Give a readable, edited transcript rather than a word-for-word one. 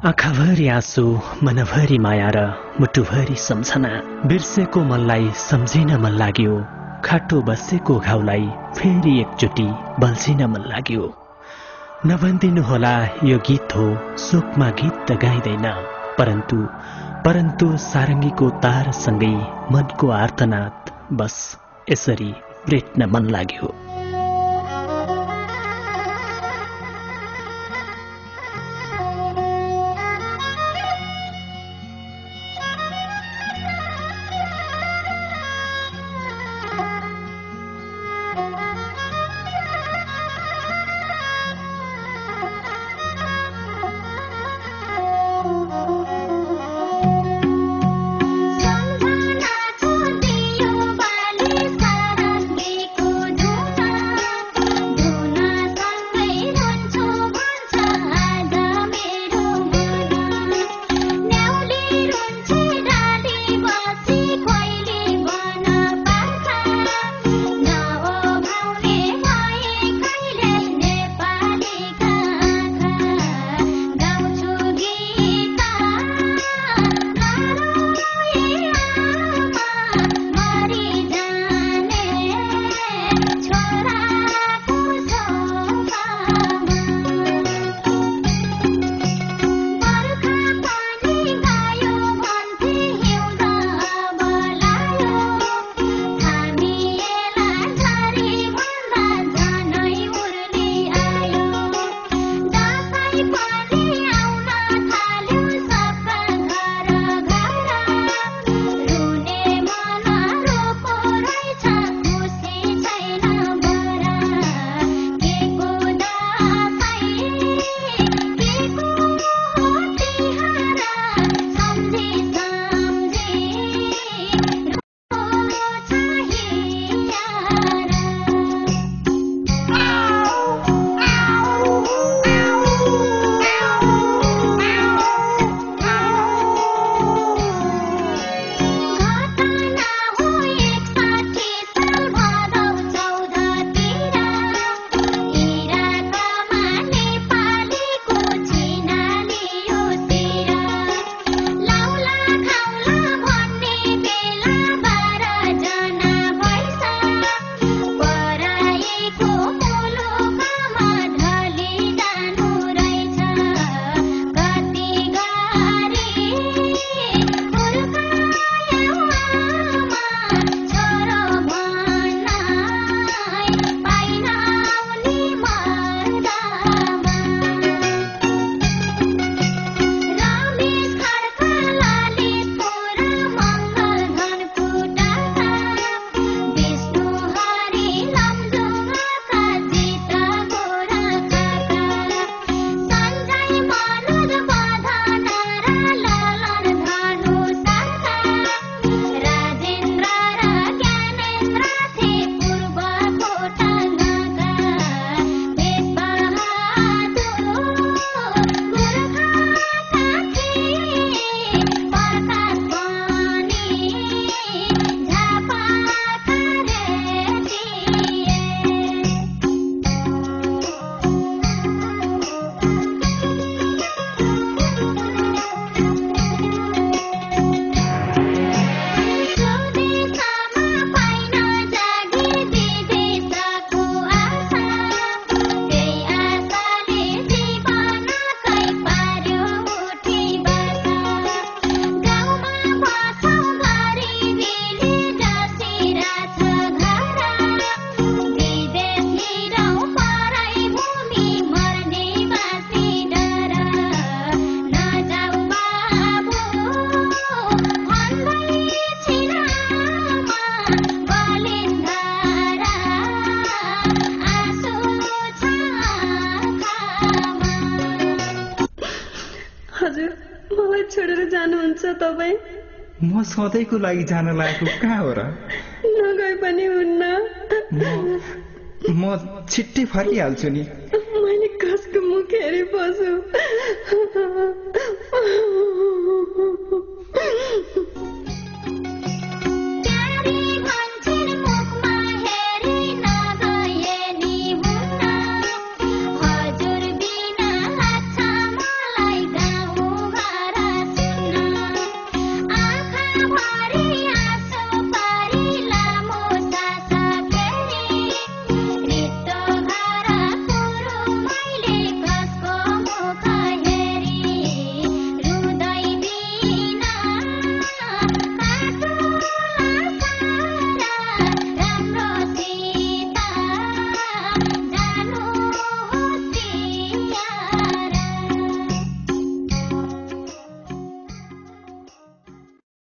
आँखाभरि आँसु, मनभरि माया र मुटुभरि सम्झना। बिर्सेको मनलाई सम्झिन मन लाग्यो, खाटो बसेको घाउलाई फेरि एकचोटि बल्झिन मन लाग्यो। नभनिदिनुहोला यो गीत हो, शोकमा गीत त गाइँदैन, परन्तु सारङ्गीको तारसँगै मनको आर्तनाद बस यसरी रेट्न मन लाग्यो। तपाईँ? म सधैँको लागि जान लागेको कहाँ हो र? नगए पनि हुन्न। म छिट्टै फर्किहाल्छु नि। मैले कसको मुख हेरी बसु?